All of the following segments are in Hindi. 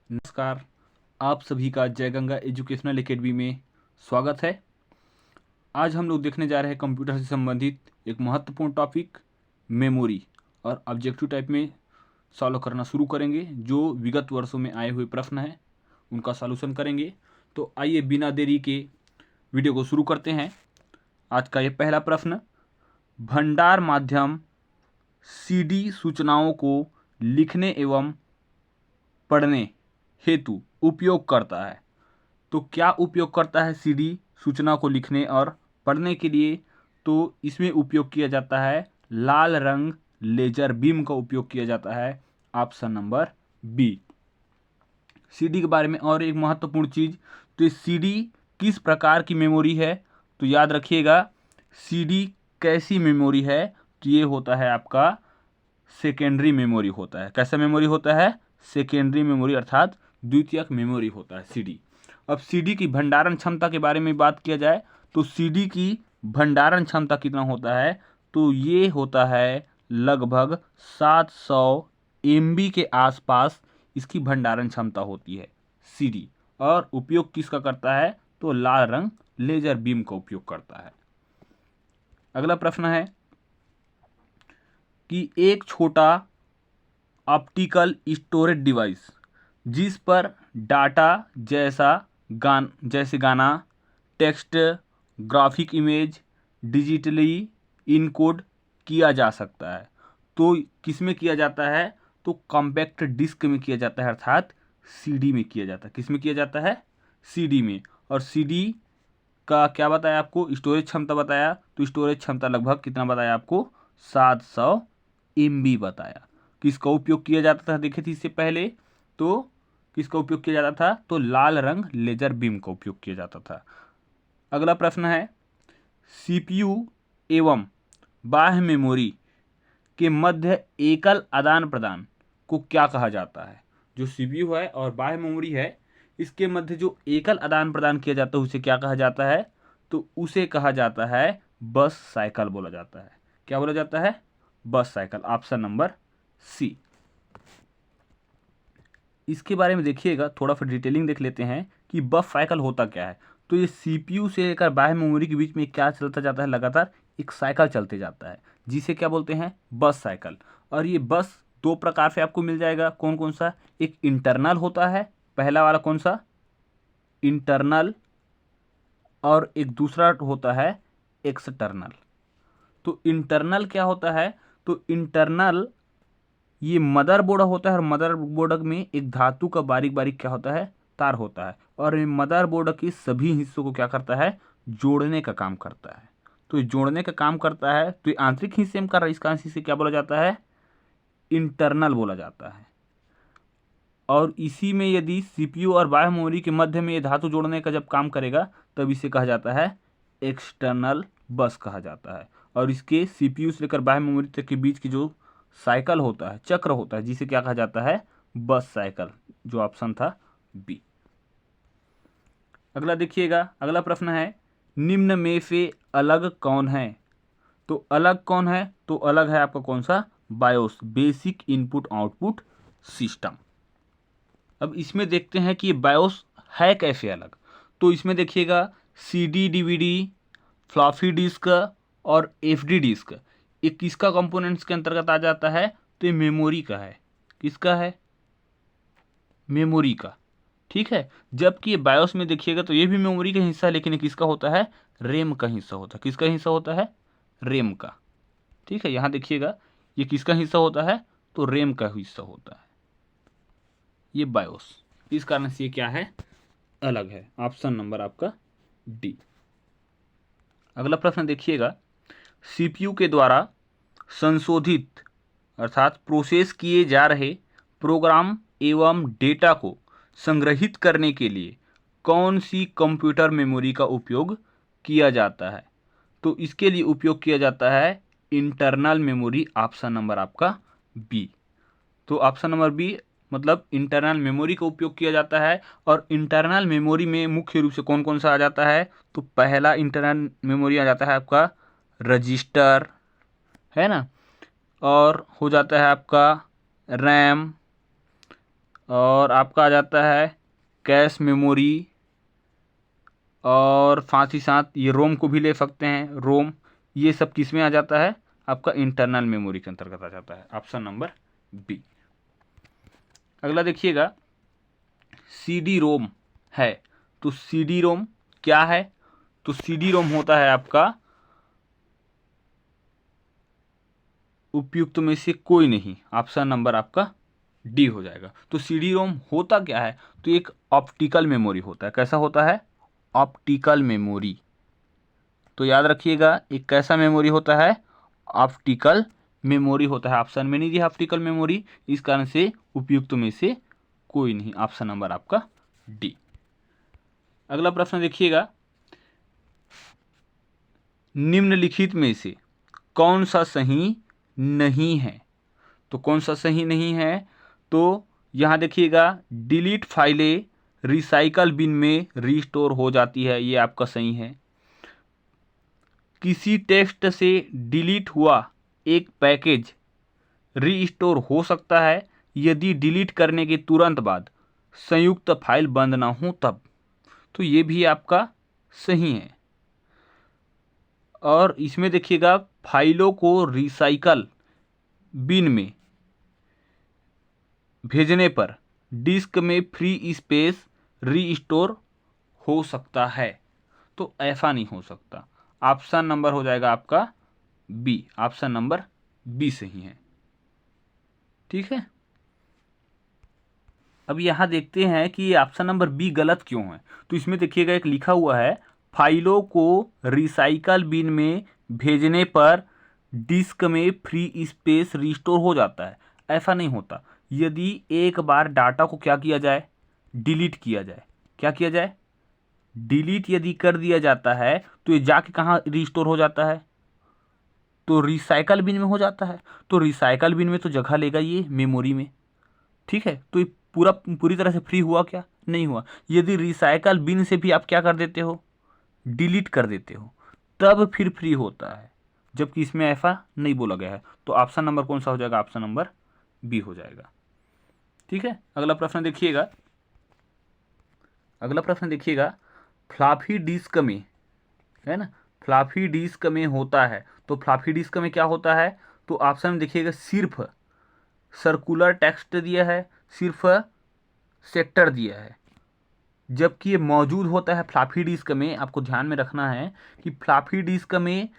नमस्कार। आप सभी का जय गंगा एजुकेशनल एकेडमी में स्वागत है। आज हम लोग देखने जा रहे हैं कंप्यूटर से संबंधित एक महत्वपूर्ण टॉपिक मेमोरी, और ऑब्जेक्टिव टाइप में सॉल्व करना शुरू करेंगे। जो विगत वर्षों में आए हुए प्रश्न हैं उनका सॉल्यूशन करेंगे। तो आइए बिना देरी के वीडियो को शुरू करते हैं। आज का ये पहला प्रश्न, भंडार माध्यम सीडी सूचनाओं को लिखने एवं पढ़ने हेतु उपयोग करता है। तो क्या उपयोग करता है सीडी सूचना को लिखने और पढ़ने के लिए? तो इसमें उपयोग किया जाता है लाल रंग लेजर बीम का उपयोग किया जाता है। Option number B. सीडी के बारे में और एक महत्वपूर्ण चीज, तो ये सीडी किस प्रकार की मेमोरी है? तो याद रखिएगा, सीडी कैसी मेमोरी है? तो ये होता है आपका सेकेंडरी मेमोरी होता है। कैसा मेमोरी होता है? सेकेंडरी मेमोरी, अर्थात द्वितीयक मेमोरी होता है सीडी। अब सीडी की भंडारण क्षमता के बारे में बात किया जाए तो सीडी की भंडारण क्षमता कितना होता है? तो ये होता है लगभग 700 MB के आसपास इसकी भंडारण क्षमता होती है सीडी। और उपयोग किसका करता है? तो लाल रंग लेजर बीम का उपयोग करता है। अगला प्रश्न है कि एक छोटा ऑप्टिकल स्टोरेज डिवाइस जिस पर डाटा जैसे गाना, text, graphic image digitally encode किया जा सकता है। तो किस में किया जाता है? तो कॉम्पैक्ट डिस्क में किया जाता है, अर्थात सीडी में किया जाता है। किस में किया जाता है? सीडी में। और सीडी का क्या बताया आपको? स्टोरेज क्षमता बताया। तो स्टोरेज क्षमता लगभग कितना बताया आपको? 700 MB बताया। किसका उपयोग किया जाता था देखे थे इससे पहले? तो किसका उपयोग किया जाता था? तो लाल रंग लेजर बीम का उपयोग किया जाता था। अगला प्रश्न है, सीपीयू एवं बाह्य मेमोरी के मध्य एकल आदान प्रदान को क्या कहा जाता है? जो सीपीयू है और बाह्य मेमोरी है, इसके मध्य जो एकल आदान प्रदान किया जाता है उसे क्या कहा जाता है? तो उसे कहा जाता है बस साइकिल बोला जाता है। क्या बोला जाता है? बस साइकिल। ऑप्शन नंबर सी। इसके बारे में देखिएगा, थोड़ा सा डिटेलिंग देख लेते हैं कि बस साइकिल होता क्या है। तो ये सीपीयू से लेकर बाह्य मेमोरी के बीच में क्या चलता जाता है? लगातार एक साइकिल चलते जाता है, जिसे क्या बोलते हैं? बस साइकिल। और ये बस दो प्रकार से आपको मिल जाएगा। कौन कौन सा? एक इंटरनल होता है, पहला वाला कौन सा? इंटरनल। और एक दूसरा होता है एक्सटर्नल। तो इंटरनल क्या होता है? तो इंटरनल ये मदरबोर्ड होता है, और मदरबोर्ड में एक धातु का बारीक बारीक क्या होता है? तार होता है। और ये मदरबोर्ड के सभी हिस्सों को क्या करता है? जोड़ने का काम करता है। तो ये जोड़ने का काम करता है, तो ये आंतरिक हिस्से में कर रहा है। इसका हिस्से क्या बोला जाता है? इंटरनल बोला जाता है। और इसी में यदि सीपीयू और बाह्य मेमोरी के मध्य में ये धातु जोड़ने का जब काम करेगा तब इसे कहा जाता है एक्सटर्नल बस कहा जाता है। और इसके सीपीयू से लेकर बाह्य मेमोरी तक के बीच की जो साइकिल होता है, चक्र होता है, जिसे क्या कहा जाता है? बस साइकिल। जो ऑप्शन था बी। अगला देखिएगा, अगला प्रश्न है, निम्न में से अलग कौन है? तो अलग कौन है? तो अलग है आपका कौन सा? BIOS, basic input output system. अब इसमें देखते हैं कि बायोस है कैसे अलग। तो इसमें देखिएगा, सीडी डीवीडी, फ्लॉपी डिस्क और एफडी डिस्क, ये किसका कंपोनेंट्स के अंतर्गत आ जाता है? तो ये मेमोरी का है। किसका है? मेमोरी का। ठीक है। जबकि ये बायोस में देखिएगा तो ये भी मेमोरी का हिस्सा है, लेकिन ये किसका होता है? रैम का हिस्सा होता है। किसका हिस्सा होता है? रैम का। ठीक है, यहाँ देखिएगा ये किसका हिस्सा होता है? तो रैम का हिस्सा होता है ये बायोस। इस कारण से ये क्या है? अलग है। ऑप्शन नंबर आपका डी। अगला प्रश्न देखिएगा, सीपीयू के द्वारा संशोधित अर्थात प्रोसेस किए जा रहे प्रोग्राम एवं डेटा को संग्रहित करने के लिए कौन सी कंप्यूटर मेमोरी का उपयोग किया जाता है? तो इसके लिए उपयोग किया जाता है इंटरनल मेमोरी। ऑप्शन नंबर आपका बी। तो ऑप्शन नंबर बी मतलब इंटरनल मेमोरी का उपयोग किया जाता है। और इंटरनल मेमोरी में मुख्य रूप से कौन कौन सा आ जाता है? तो पहला इंटरनल मेमोरी आ जाता है आपका रजिस्टर, है ना। और हो जाता है आपका रैम, और आपका आ जाता है कैश मेमोरी, और साथ ही साथ ये रोम को भी ले सकते हैं, रोम। ये सब किस में आ जाता है? आपका इंटरनल मेमोरी के अंतर्गत आ जाता है। Option number B. अगला देखिएगा, सीडी रोम है, तो सीडी रोम क्या है? तो सीडी रोम होता है आपका उपयुक्त में से कोई नहीं। ऑप्शन नंबर आपका डी हो जाएगा। तो सीडी रोम होता क्या है? तो एक ऑप्टिकल मेमोरी होता है। कैसा होता है? Optical memory. तो याद रखिएगा, एक कैसा मेमोरी होता है? ऑप्टिकल मेमोरी होता है। ऑप्शन में नहीं दिया ऑप्टिकल मेमोरी, इस कारण से उपयुक्त में से कोई नहीं। ऑप्शन नंबर आपका डी। अगला प्रश्न देखिएगा, निम्नलिखित में से कौन सा सही नहीं है? तो कौन सा सही नहीं है? तो यहाँ देखिएगा, डिलीट फाइलें रिसाइकल बिन में रीस्टोर हो जाती है, ये आपका सही है। किसी टेक्स्ट से डिलीट हुआ एक पैकेज रीस्टोर हो सकता है यदि डिलीट करने के तुरंत बाद संयुक्त फाइल बंद ना हो तब। तो ये भी आपका सही है। और इसमें देखिएगा, फाइलों को रिसाइकल बिन में भेजने पर डिस्क में फ्री स्पेस रीस्टोर हो सकता है, तो ऐसा नहीं हो सकता। ऑप्शन नंबर हो जाएगा आपका बी। ऑप्शन नंबर बी सही है। ठीक है, अब यहाँ देखते हैं कि ऑप्शन नंबर बी गलत क्यों है। तो इसमें देखिएगा, एक लिखा हुआ है, फाइलों को रिसाइकल बिन में भेजने पर डिस्क में फ्री स्पेस रिस्टोर हो जाता है। ऐसा नहीं होता। यदि एक बार डाटा को क्या किया जाए? डिलीट किया जाए। क्या किया जाए? डिलीट यदि कर दिया जाता है तो ये जाके कहाँ रिस्टोर हो जाता है? तो रिसाइकल बिन में हो जाता है। तो रिसाइकल बिन में तो जगह लेगा ये मेमोरी में। ठीक है, तो ये पूरी तरह से फ्री हुआ क्या? नहीं हुआ। यदि रिसाइकल बिन से भी आप क्या कर देते हो? डिलीट कर देते हो, तब फिर फ्री होता है, जबकि इसमें ऐसा नहीं बोला गया है। तो ऑप्शन नंबर कौन सा हो जाएगा? ऑप्शन नंबर बी हो जाएगा। ठीक है, अगला प्रश्न देखिएगा। अगला प्रश्न देखिएगा, फ्लॉपी डिस्क में, है ना, फ्लॉपी डिस्क में होता है। तो फ्लॉपी डिस्क में क्या होता है? तो ऑप्शन में देखिएगा, सिर्फ सर्कुलर टेक्स्ट दिया है, सिर्फ सेक्टर दिया है, जबकि ये मौजूद होता है फ्लॉपी डिस्क में। आपको ध्यान में रखना है कि फ्लॉपी डिस्क में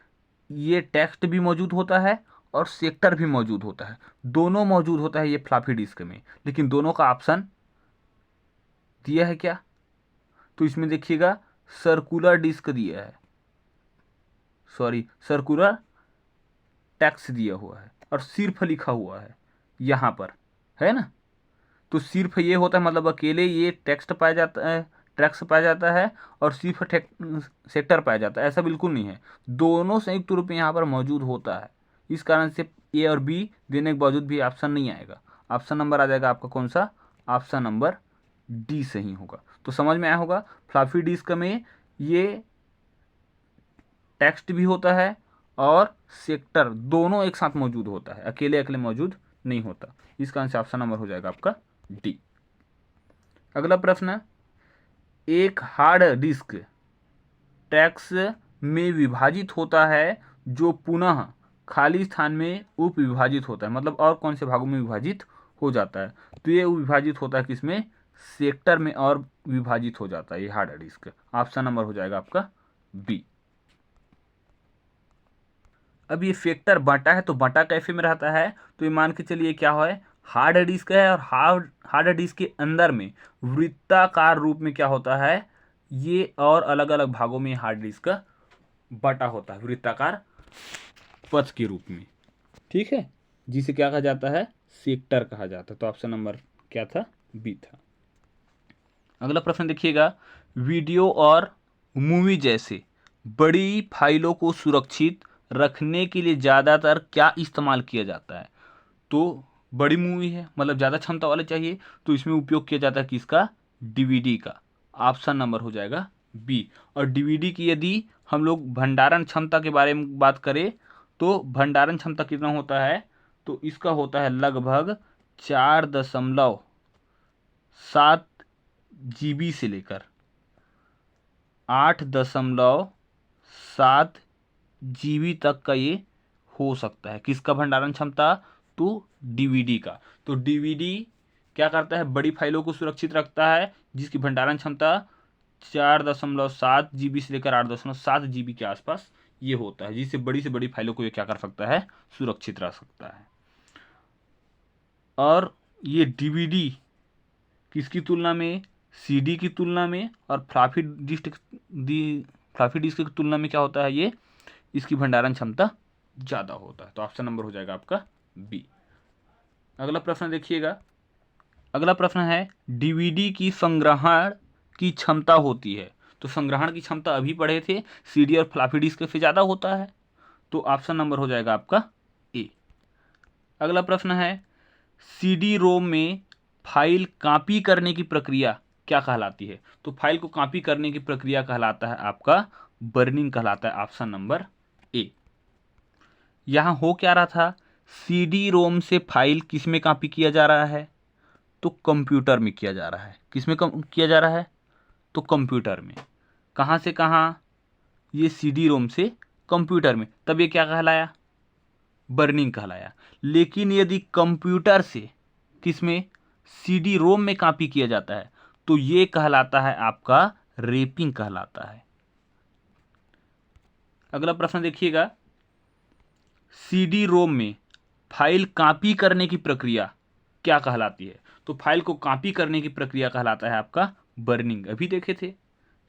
ये टेक्स्ट भी मौजूद होता है और सेक्टर भी मौजूद होता है। दोनों मौजूद होता है ये फ्लॉपी डिस्क में, लेकिन दोनों का ऑप्शन दिया है क्या? तो इसमें देखिएगा, सर्कुलर डिस्क दिया है, सॉरी, सर्कुलर टेक्स्ट दिया हुआ है और सिर्फ लिखा हुआ है यहाँ पर, है ना। तो सिर्फ ये होता है, मतलब अकेले ये टेक्स्ट पाया जाता है, टेक्स्ट पाया जाता है, और सिर्फ सेक्टर पाया जाता है, ऐसा बिल्कुल नहीं है। दोनों संयुक्त रूप में यहाँ पर मौजूद होता है। इस कारण से ए और बी देने के बावजूद भी ऑप्शन नहीं आएगा। ऑप्शन नंबर आ जाएगा आपका कौन सा? ऑप्शन नंबर डी सही होगा। तो समझ में आया होगा, फ्लॉपी डिस्क में ये टेक्स्ट भी होता है और सेक्टर दोनों एक साथ मौजूद होता है, अकेले अकेले मौजूद नहीं होता। इस कारण से ऑप्शन नंबर हो जाएगा आपका डी। अगला प्रश्न, एक हार्ड डिस्क टैक्स में विभाजित होता है जो पुनः खाली स्थान में उप विभाजित होता है, मतलब और कौन से भागों में विभाजित हो जाता है? तो ये विभाजित होता है किसमें? सेक्टर में, और विभाजित हो जाता है ये हार्ड डिस्क। ऑप्शन नंबर हो जाएगा आपका बी। अब ये सेक्टर बटा है, तो बटा कैफे में रहता है? तो ये मान के चलिए क्या है, हार्ड डिस्क है, और हार्ड डिस्क के अंदर में वृत्ताकार रूप में क्या होता है, ये और अलग अलग भागों में हार्ड डिस्क का बटा होता है वृत्ताकार पथ के रूप में। ठीक है, जिसे क्या कहा जाता है? सेक्टर कहा जाता है। तो ऑप्शन नंबर क्या था? बी था। अगला प्रश्न देखिएगा, वीडियो और मूवी जैसे बड़ी फाइलों को सुरक्षित रखने के लिए ज़्यादातर क्या इस्तेमाल किया जाता है? तो बड़ी मूवी है, मतलब ज़्यादा क्षमता वाले चाहिए, तो इसमें उपयोग किया जाता है किसका? डीवीडी का। ऑप्शन नंबर हो जाएगा बी। और डीवीडी की यदि हम लोग भंडारण क्षमता के बारे में बात करें, तो भंडारण क्षमता कितना होता है? तो इसका होता है लगभग 4.4 GB से लेकर 8.7 GB तक का ये हो सकता है। किसका भंडारण क्षमता? तो डीवीडी का। तो डीवीडी क्या करता है? बड़ी फाइलों को सुरक्षित रखता है, जिसकी भंडारण क्षमता 4.7 GB से लेकर 8.7 GB के आसपास ये होता है, जिससे बड़ी से बड़ी फाइलों को ये क्या कर सकता है? सुरक्षित रख सकता है। और ये डीवीडी किसकी तुलना में? सीडी की तुलना में और फ्लॉपी डिस्क की तुलना में क्या होता है? ये इसकी भंडारण क्षमता ज़्यादा होता है। तो ऑप्शन नंबर हो जाएगा आपका बी। अगला प्रश्न देखिएगा। अगला प्रश्न है, डीवीडी की संग्रहण की क्षमता होती है। तो संग्रहण की क्षमता अभी पढ़े थे, सीडी और फ्लॉपी डिस्क से ज़्यादा होता है। तो ऑप्शन नंबर हो जाएगा आपका ए। अगला प्रश्न है, सीडी रोम में फाइल कॉपी करने की प्रक्रिया क्या कहलाती है? तो फाइल को कॉपी करने की प्रक्रिया कहलाता है आपका बर्निंग कहलाता है। Option number A. यहाँ हो क्या रहा था? सीडी रोम से फाइल किस में कॉपी किया जा रहा है? तो कंप्यूटर में किया जा रहा है। किस में किया जा रहा है? तो कंप्यूटर में। कहाँ से कहाँ? ये सीडी रोम से कंप्यूटर में। तब ये क्या कहलाया? बर्निंग कहलाया। लेकिन यदि कंप्यूटर से किस में? सीडी रोम में कॉपी किया जाता है, तो ये कहलाता है आपका रेपिंग कहलाता है। अगला प्रश्न देखिएगा। सीडी रोम में फाइल कॉपी करने की प्रक्रिया क्या कहलाती है? तो फाइल को कॉपी करने की प्रक्रिया कहलाता है आपका बर्निंग। अभी देखे थे,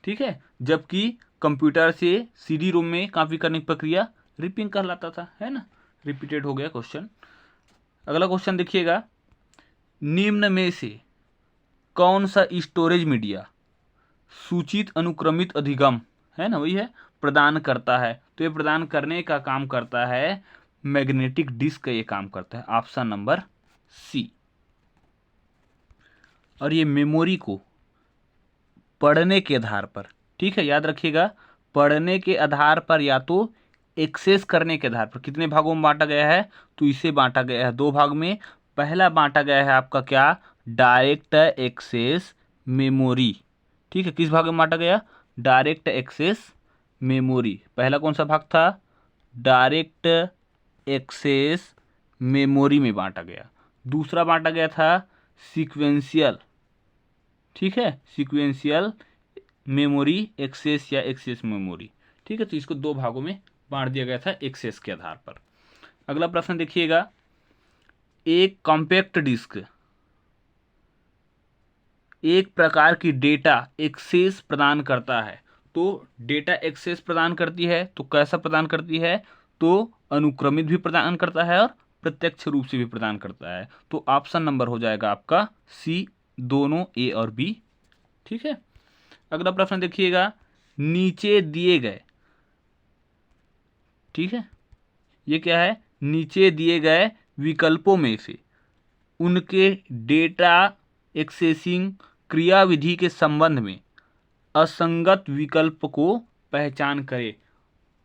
ठीक है। जबकि कंप्यूटर से सीडी रोम में कॉपी करने की प्रक्रिया रिपिंग कहलाता था, है ना। रिपीटेड हो गया क्वेश्चन। अगला क्वेश्चन देखिएगा। निम्न में से कौन सा स्टोरेज मीडिया सूचित अनुक्रमित अधिगम, है ना, वही है, प्रदान करता है? तो ये प्रदान करने का काम करता है मैग्नेटिक डिस्क का ये काम करता है। Option number C. और ये मेमोरी को पढ़ने के आधार पर, ठीक है, याद रखिएगा, पढ़ने के आधार पर या तो एक्सेस करने के आधार पर कितने भागों में बांटा गया है? तो इसे बांटा गया है दो भाग में। पहला बांटा गया है आपका क्या? डायरेक्ट एक्सेस मेमोरी, ठीक है। किस भाग में बांटा गया? Direct access memory. पहला कौन सा भाग था? डायरेक्ट एक्सेस मेमोरी में बांटा गया। दूसरा बांटा गया था सीक्वेंशियल, ठीक है, सीक्वेंशियल मेमोरी एक्सेस या एक्सेस मेमोरी, ठीक है। तो इसको दो भागों में बांट दिया गया था एक्सेस के आधार पर। अगला प्रश्न देखिएगा। एक कॉम्पैक्ट डिस्क एक प्रकार की डेटा एक्सेस प्रदान करता है। तो डेटा एक्सेस प्रदान करती है, तो कैसा प्रदान करती है? तो अनुक्रमित भी प्रदान करता है और प्रत्यक्ष रूप से भी प्रदान करता है। तो ऑप्शन नंबर हो जाएगा आपका सी, दोनों ए और बी, ठीक है। अगला प्रश्न देखिएगा। नीचे दिए गए, ठीक है, ये क्या है? नीचे दिए गए विकल्पों में से उनके डेटा एक्सेसिंग क्रियाविधि के संबंध में असंगत विकल्प को पहचान करे।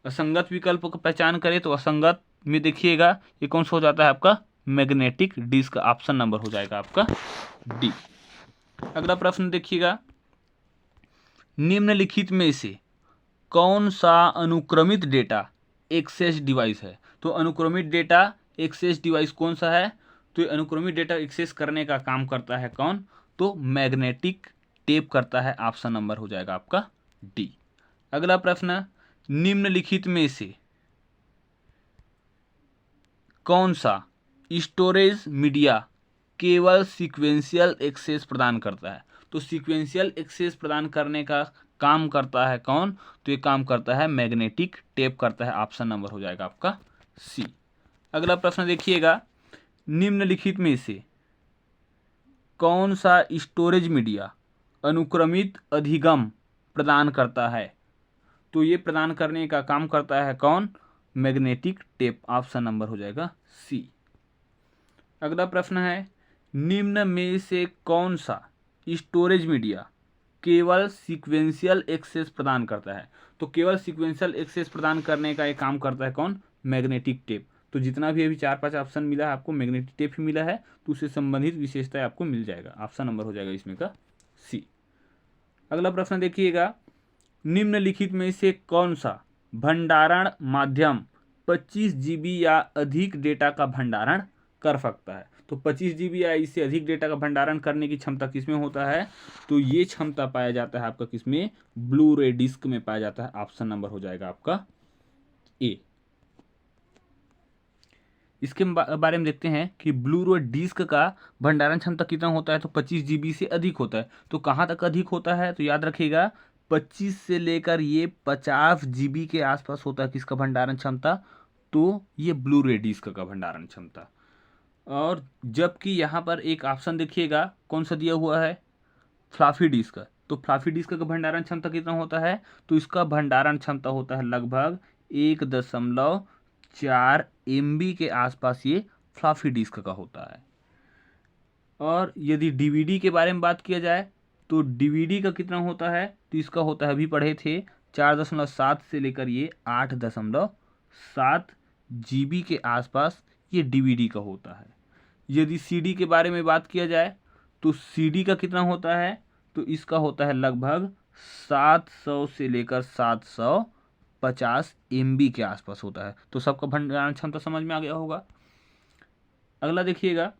असंगत विकल्प को पहचान करे, तो असंगत में देखिएगा ये कौन सा हो जाता है आपका? Magnetic disk. ऑप्शन नंबर हो जाएगा आपका डी। अगला प्रश्न देखिएगा। निम्नलिखित में से कौन सा अनुक्रमित डेटा एक्सेस डिवाइस है? तो अनुक्रमित डेटा एक्सेस डिवाइस कौन सा है? तो अनुक्रमित डेटा एक्सेस करने का काम करता है कौन? तो मैग्नेटिक टेप करता है। ऑप्शन नंबर हो जाएगा आपका डी। अगला प्रश्न। निम्नलिखित में से कौन सा स्टोरेज मीडिया केवल सीक्वेंशियल एक्सेस प्रदान करता है? तो सीक्वेंशियल एक्सेस प्रदान करने का काम करता है कौन? तो ये काम करता है मैग्नेटिक टेप करता है। ऑप्शन नंबर हो जाएगा आपका सी। अगला प्रश्न देखिएगा। निम्नलिखित में से कौन सा स्टोरेज मीडिया अनुक्रमित अधिगम प्रदान करता है? तो ये प्रदान करने का काम करता है कौन? Magnetic tape. ऑप्शन नंबर हो जाएगा सी। अगला प्रश्न है। निम्न में से कौन सा स्टोरेज मीडिया केवल सीक्वेंशियल एक्सेस प्रदान करता है? तो केवल सीक्वेंशियल एक्सेस प्रदान करने का एक काम करता है कौन? Magnetic tape. तो जितना भी अभी 4-5 ऑप्शन मिला है आपको, मैग्नेटिक टेप ही मिला है, तो उससे संबंधित विशेषताएं आपको मिल जाएगा। ऑप्शन नंबर हो जाएगा इसमें का सी। अगला प्रश्न देखिएगा, निम्नलिखित में से कौन सा भंडारण माध्यम 25 जीबी या अधिक डेटा का भंडारण कर सकता है? तो 25 जीबी या इससे अधिक डेटा का भंडारण करने की क्षमता किसमें होता है? तो ये क्षमता पाया जाता है आपका किसमें? ब्लू रे डिस्क में पाया जाता है। ऑप्शन नंबर हो जाएगा आपका ए। इसके बारे में देखते हैं कि ब्लू रे डिस्क का भंडारण क्षमता कितना होता है? तो 25 जीबी से अधिक होता है। तो कहाँ तक अधिक होता है? तो याद रखिएगा 25 से लेकर ये 50 जीबी के आसपास होता है किसका भंडारण क्षमता? तो ये ब्लू रे डिस्क का भंडारण क्षमता। और जबकि यहाँ पर एक ऑप्शन देखिएगा कौन सा दिया हुआ है? फ्लॉपी डिस्क का। तो फ्लॉपी डिस्क का भंडारण क्षमता कितना होता है? तो इसका भंडारण क्षमता होता है लगभग 1.4 MB के आसपास, ये फ्लॉपी डिस्क का होता है। और यदि डीवीडी के बारे में बात किया जाए तो डीवीडी का कितना होता है? तो इसका होता है, अभी पढ़े थे, 4.7 से लेकर ये 8.7 GB के आसपास ये डीवीडी का होता है। यदि सीडी के बारे में बात किया जाए तो सीडी का कितना होता है? तो इसका होता है लगभग 700 से लेकर 750 MB के आसपास होता है। तो सबका भंडारण क्षमता समझ में आ गया होगा। अगला देखिएगा,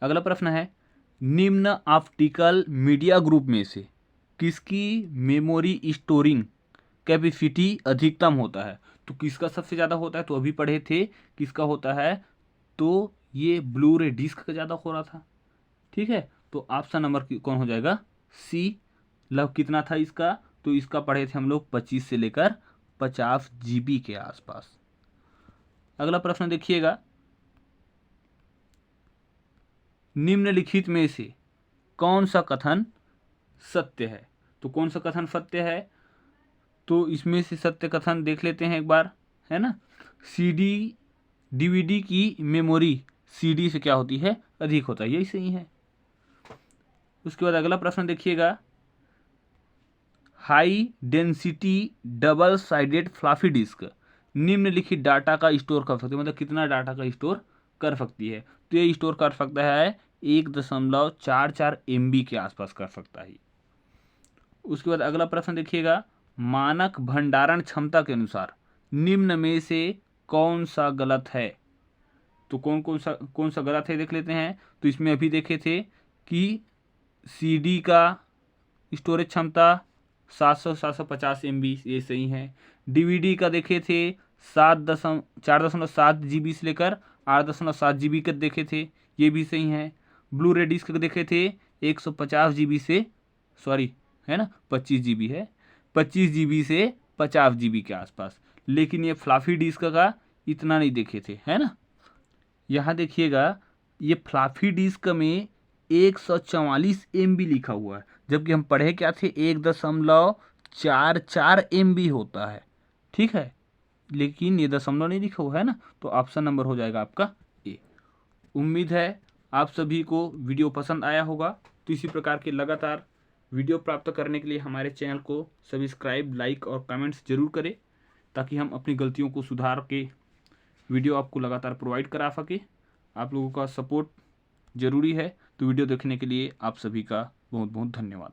अगला प्रश्न है, निम्न ऑप्टिकल मीडिया ग्रुप में से किसकी मेमोरी स्टोरिंग कैपेसिटी अधिकतम होता है? तो किसका सबसे ज़्यादा होता है? तो अभी पढ़े थे किसका होता है? तो ये ब्लू रे डिस्क का ज़्यादा हो रहा था। ठीक है, तो ऑप्शन नंबर कौन हो जाएगा? सी। लव कितना था इसका? तो इसका पढ़े थे हम लोग 25 से लेकर 50 GB के आसपास। अगला प्रश्न देखिएगा, निम्नलिखित में से कौन सा कथन सत्य है? तो कौन सा कथन सत्य है? तो इसमें से सत्य कथन देख लेते हैं एक बार, है ना। सीडी डीवीडी की मेमोरी सीडी से क्या होती है? अधिक होता है, यही सही है। उसके बाद अगला प्रश्न देखिएगा, high density double sided floppy disk निम्नलिखित डाटा का स्टोर कर सकती है, मतलब कितना डाटा का स्टोर कर सकती है? तो ये स्टोर कर सकता है 1.44 MB के आसपास कर सकता है। उसके बाद अगला प्रश्न देखिएगा, मानक भंडारण क्षमता के अनुसार निम्न में से कौन सा गलत है? तो कौन सा गलत है देख लेते हैं। तो इसमें अभी देखे थे कि सीडी का स्टोरेज क्षमता 750 MB, ये सही है। डीवीडी का देखे थे 4.7 GB से लेकर 8.7 GB तक देखे थे, ये भी सही है। ब्लू रे डिस्क देखे थे 150 GB से, सॉरी है ना 25 GB है, 25 GB से 50 GB के आसपास। लेकिन ये फ्लॉपी डिस्क का इतना नहीं देखे थे, है ना। यहाँ देखिएगा ये फ्लॉपी डिस्क में 144 MB लिखा हुआ है, जबकि हम पढ़े क्या थे 1.44 MB होता है। ठीक है, लेकिन ये दशमलव नहीं लिखा हुआ है ना, तो ऑप्शन नंबर हो जाएगा आपका ए। उम्मीद है आप सभी को वीडियो पसंद आया होगा। तो इसी प्रकार के लगातार वीडियो प्राप्त करने के लिए हमारे चैनल को सब्सक्राइब, लाइक और कमेंट्स जरूर करें, ताकि हम अपनी गलतियों को सुधार के वीडियो आपको लगातार प्रोवाइड करा सके। आप लोगों का सपोर्ट ज़रूरी है। तो वीडियो देखने के लिए आप सभी का बहुत बहुत धन्यवाद।